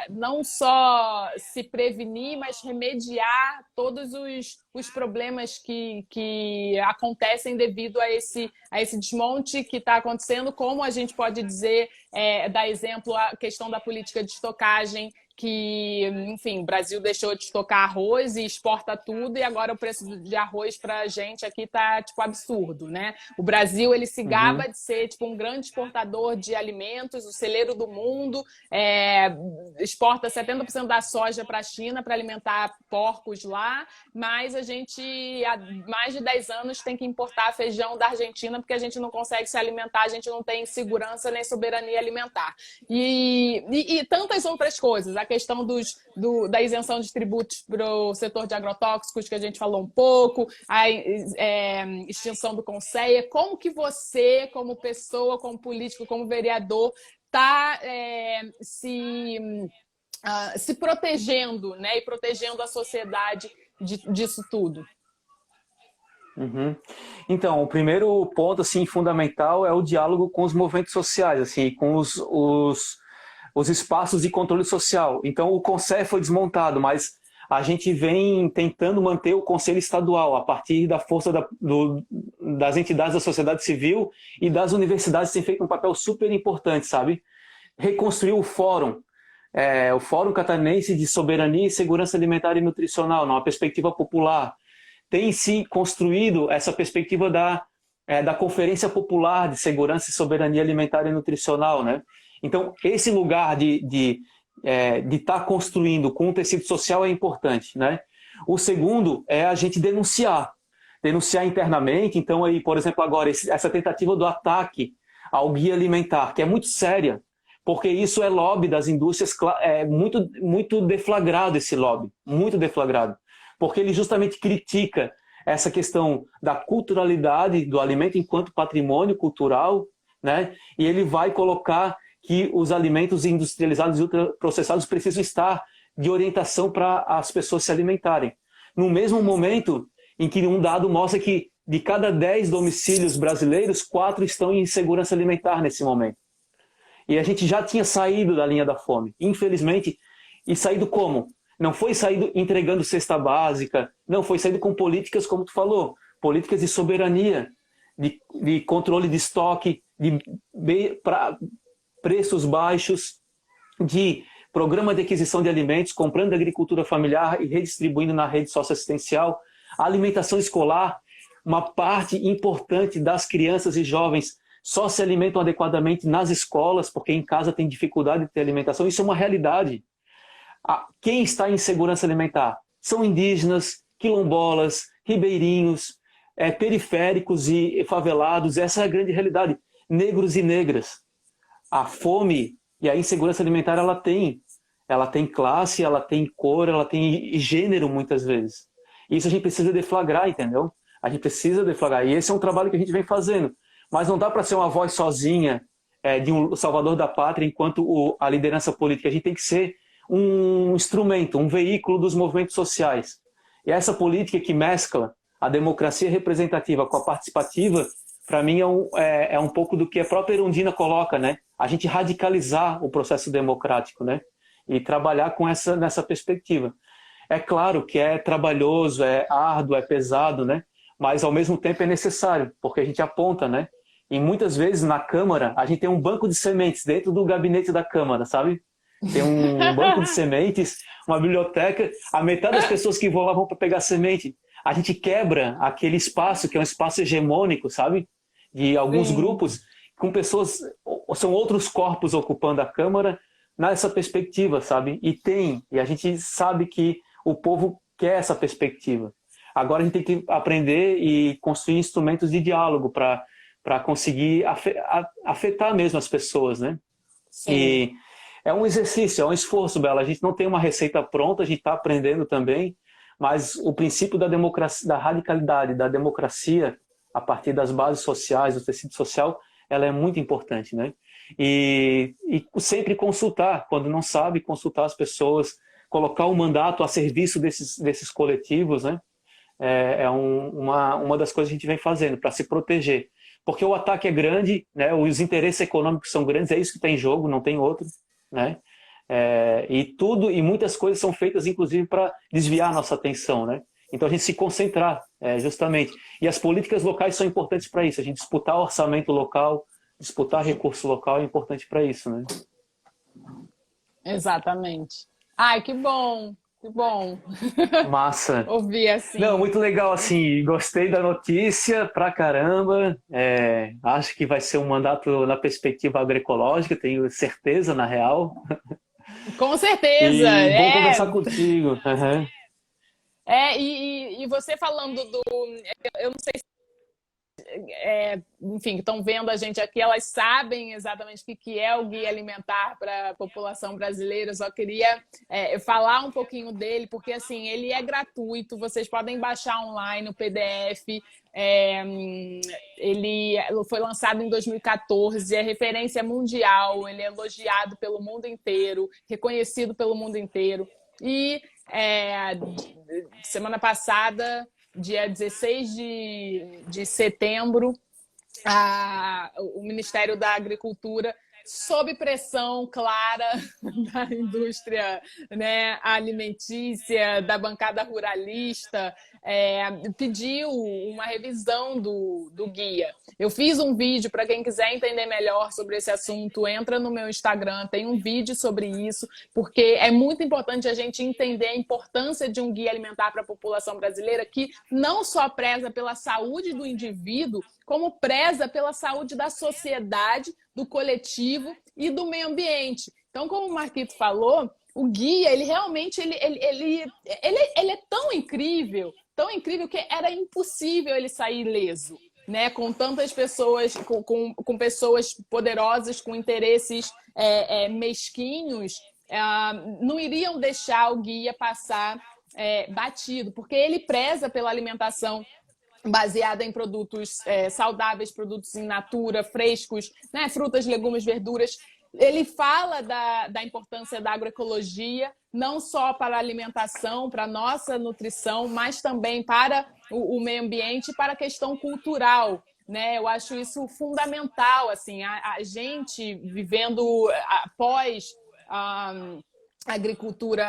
não só se prevenir, mas remediar todos os problemas que acontecem devido a esse desmonte que está acontecendo, como a gente pode dizer, dar exemplo a questão da política de estocagem, que, enfim, o Brasil deixou de estocar arroz e exporta tudo, e agora o preço de arroz para a gente aqui está, tipo, absurdo, né? O Brasil, ele se gaba de ser, tipo, um grande exportador de alimentos, o celeiro do mundo, exporta 70% da soja para a China para alimentar porcos lá, mas a gente, há mais de 10 anos, tem que importar feijão da Argentina porque a gente não consegue se alimentar, a gente não tem segurança nem soberania alimentar. E tantas outras coisas. A questão da isenção de tributos para o setor de agrotóxicos, que a gente falou um pouco, a extinção do Conceia. Como que você, como pessoa, como político, como vereador, está se protegendo, né, e protegendo a sociedade disso tudo? Então, o primeiro ponto assim, fundamental é o diálogo com os movimentos sociais, assim, com os espaços de controle social. Então, o Conselho foi desmontado, mas a gente vem tentando manter o Conselho Estadual a partir da força das entidades da sociedade civil e das universidades, tem feito um papel super importante, sabe? Reconstruir o Fórum Catarinense de Soberania e Segurança Alimentar e Nutricional, numa perspectiva popular. Tem se construído essa perspectiva da Conferência Popular de Segurança e Soberania Alimentar e Nutricional, né? Então, esse lugar de estar construindo com o tecido social é importante, né? O segundo é a gente denunciar internamente. Então, aí, por exemplo, agora, essa tentativa do ataque ao guia alimentar, que é muito séria, porque isso é lobby das indústrias, é muito, muito deflagrado esse lobby, muito deflagrado, porque ele justamente critica essa questão da culturalidade do alimento enquanto patrimônio cultural, né? E ele vai colocar que os alimentos industrializados e ultraprocessados precisam estar de orientação para as pessoas se alimentarem. No mesmo momento em que um dado mostra que de cada 10 domicílios brasileiros, 4 estão em insegurança alimentar nesse momento. E a gente já tinha saído da linha da fome, infelizmente. E saído como? Não foi saído entregando cesta básica, não, foi saído com políticas, como tu falou, políticas de soberania, de controle de estoque, de preços baixos, de programa de aquisição de alimentos, comprando agricultura familiar e redistribuindo na rede socioassistencial, a alimentação escolar. Uma parte importante das crianças e jovens só se alimentam adequadamente nas escolas, porque em casa tem dificuldade de ter alimentação. Isso é uma realidade. Quem está em insegurança alimentar? São indígenas, quilombolas, ribeirinhos, periféricos e favelados. Essa é a grande realidade. Negros e negras. A fome e a insegurança alimentar, ela tem classe, ela tem cor, ela tem gênero muitas vezes. Isso a gente precisa deflagrar, entendeu? A gente precisa deflagrar. E esse é um trabalho que a gente vem fazendo. Mas não dá para ser uma voz sozinha de um salvador da pátria enquanto a liderança política. A gente tem que ser um instrumento, um veículo dos movimentos sociais. E essa política que mescla a democracia representativa com a participativa, para mim é um pouco do que a própria Erundina coloca, né? A gente radicalizar o processo democrático, né? E trabalhar nessa perspectiva. É claro que é trabalhoso, é árduo, é pesado, né? Mas ao mesmo tempo é necessário, porque a gente aponta, né? E muitas vezes na Câmara, a gente tem um banco de sementes dentro do gabinete da Câmara, sabe? Tem um banco de sementes, uma biblioteca, a metade das pessoas que vão lá vão para pegar semente. A gente quebra aquele espaço, que é um espaço hegemônico, sabe? De alguns grupos, com pessoas, são outros corpos ocupando a Câmara nessa perspectiva, sabe? E a gente sabe que o povo quer essa perspectiva. Agora a gente tem que aprender e construir instrumentos de diálogo para conseguir afetar mesmo as pessoas, né? Sim. E é um exercício, é um esforço, Bela. A gente não tem uma receita pronta, a gente está aprendendo também, mas o princípio da democracia, da radicalidade, da democracia, a partir das bases sociais, do tecido social, ela é muito importante, né? E sempre consultar, quando não sabe, consultar as pessoas, colocar o mandato a serviço desses coletivos, né? Uma das coisas que a gente vem fazendo para se proteger. Porque o ataque é grande, né? Os interesses econômicos são grandes, é isso que está em jogo, não tem outro, né? E muitas coisas são feitas, inclusive, para desviar a nossa atenção, né? Então a gente se concentrar, justamente. E as políticas locais são importantes para isso. A gente disputar orçamento local, disputar recurso local é importante para isso, né? Exatamente. Ai, que bom, que bom. Massa. Ouvir assim. Não, muito legal, assim, gostei da notícia pra caramba. Acho que vai ser um mandato na perspectiva agroecológica, tenho certeza, na real. Com certeza. E bom conversar contigo. Uhum. E você falando eu não sei se enfim, que estão vendo a gente aqui, elas sabem exatamente o que é o Guia Alimentar para a população brasileira. Eu só queria falar um pouquinho dele, porque assim, ele é gratuito, vocês podem baixar online o PDF. Ele foi lançado em 2014, é referência mundial, ele é elogiado pelo mundo inteiro, reconhecido pelo mundo inteiro. E semana passada, dia 16 de setembro, o Ministério da Agricultura, sob pressão clara da indústria, né, alimentícia, da bancada ruralista, pediu uma revisão do guia. Eu fiz um vídeo, para quem quiser entender melhor sobre esse assunto, entra no meu Instagram, tem um vídeo sobre isso, porque é muito importante a gente entender a importância de um guia alimentar para a população brasileira, que não só preza pela saúde do indivíduo, como preza pela saúde da sociedade, do coletivo e do meio ambiente. Então, como o Marquito falou, o guia, ele realmente ele é tão incrível que era impossível ele sair ileso, né? Com tantas pessoas, com pessoas poderosas, com interesses mesquinhos, não iriam deixar o guia passar batido, porque ele preza pela alimentação baseada em produtos saudáveis, produtos in natura, frescos, né? Frutas, legumes, verduras. Ele fala da importância da agroecologia, não só para a alimentação, para a nossa nutrição, mas também para o meio ambiente e para a questão cultural. né? Eu acho isso fundamental, assim, a gente vivendo após agricultura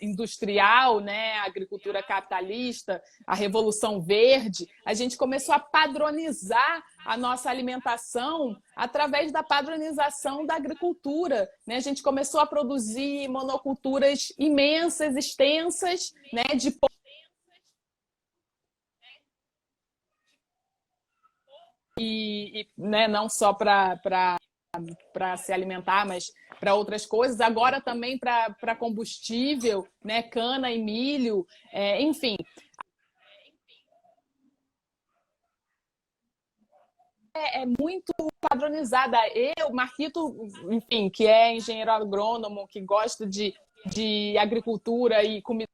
industrial, né, a agricultura capitalista, a Revolução Verde, a gente começou a padronizar a nossa alimentação através da padronização da agricultura, né? A gente começou a produzir monoculturas imensas, extensas, né, né, não só para se alimentar, mas para outras coisas, agora também para combustível, né, cana e milho, enfim. É muito padronizada. Marquito, enfim, que é engenheiro agrônomo, que gosta de agricultura e comida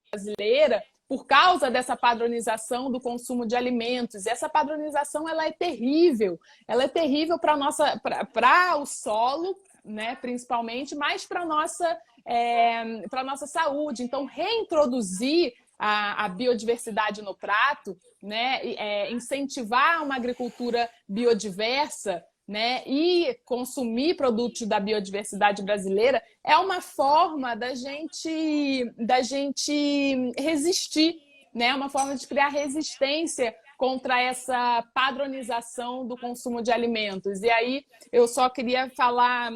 brasileira, por causa dessa padronização do consumo de alimentos. E essa padronização ela é terrível. Ela é terrível para o solo, né, principalmente, mas para a nossa saúde. Então, reintroduzir a biodiversidade no prato, né, incentivar uma agricultura biodiversa, né, e consumir produtos da biodiversidade brasileira é uma forma da gente resistir, né, uma forma de criar resistência contra essa padronização do consumo de alimentos. E aí eu só queria falar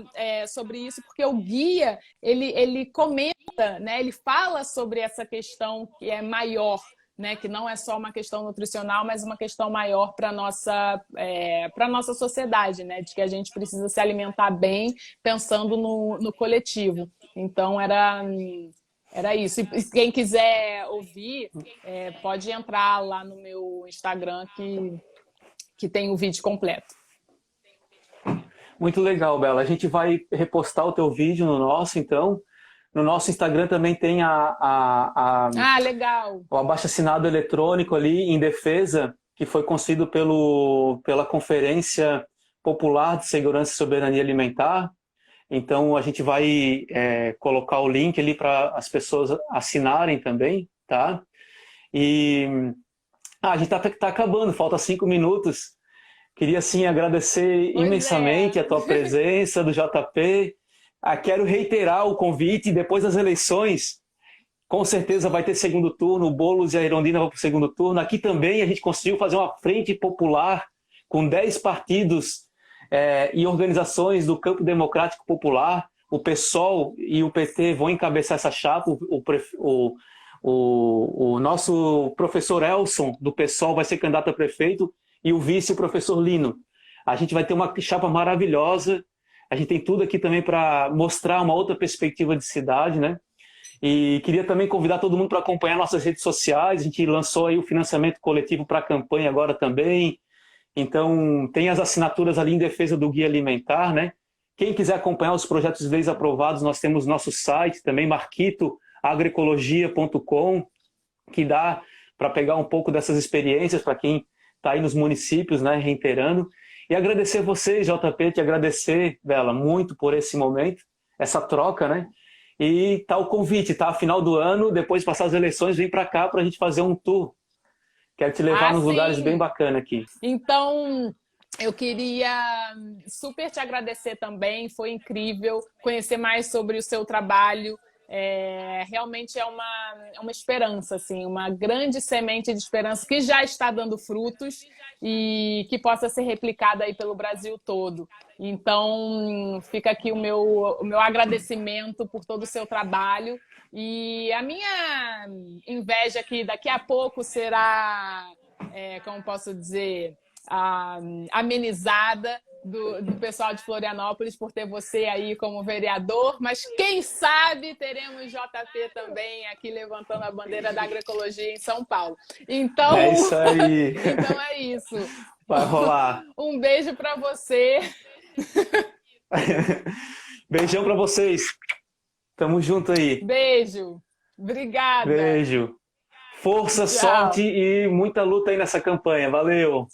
sobre isso porque o guia ele comenta, né, ele fala sobre essa questão que é maior, né, que não é só uma questão nutricional, mas uma questão maior para a nossa sociedade, né, de que a gente precisa se alimentar bem pensando no coletivo. Então, era isso. E quem quiser ouvir, pode entrar lá no meu Instagram que tem o vídeo completo. Muito legal, Bela. A gente vai repostar o teu vídeo no nosso, então. No nosso Instagram também tem legal. o abaixo-assinado eletrônico ali, em defesa, que foi construído pela Conferência Popular de Segurança e Soberania Alimentar. Então, a gente vai colocar o link ali para as pessoas assinarem também, tá? E a gente tá acabando, falta 5 minutos. Queria, assim, agradecer imensamente a tua presença, do JP. Quero reiterar o convite, depois das eleições, com certeza vai ter segundo turno, o Boulos e a Irondina vão para o segundo turno. Aqui também a gente conseguiu fazer uma frente popular com 10 partidos e organizações do campo democrático popular. O PSOL e o PT vão encabeçar essa chapa. O nosso professor Elson, do PSOL, vai ser candidato a prefeito, e o vice, o professor Lino. A gente vai ter uma chapa maravilhosa. A gente tem tudo aqui também para mostrar uma outra perspectiva de cidade, né? E queria também convidar todo mundo para acompanhar nossas redes sociais. A gente lançou aí o financiamento coletivo para a campanha agora também. Então, tem as assinaturas ali em defesa do Guia Alimentar, né? Quem quiser acompanhar os projetos de leis aprovados, nós temos nosso site também, marquitoagroecologia.com, que dá para pegar um pouco dessas experiências para quem está aí nos municípios, né, reiterando. E agradecer vocês, JP, te agradecer, Bela, muito por esse momento, essa troca, né? E tá o convite, tá? Final do ano, depois de passar as eleições, vem para cá para a gente fazer um tour. Quero te levar nos lugares bem bacanas aqui. Então, eu queria super te agradecer também, foi incrível conhecer mais sobre o seu trabalho. Realmente é uma esperança, assim, uma grande semente de esperança que já está dando frutos e que possa ser replicada aí pelo Brasil todo. Então, fica aqui o meu agradecimento por todo o seu trabalho. E a minha inveja aqui daqui a pouco será, como posso dizer, amenizada do pessoal de Florianópolis por ter você aí como vereador, mas quem sabe teremos JP também aqui levantando a bandeira da agroecologia em São Paulo. Então, é isso aí. Então é isso. Vai rolar. Um beijo para você. Beijão para vocês. Tamo junto aí. Beijo. Obrigada. Beijo. Força, sorte e muita luta aí nessa campanha. Valeu.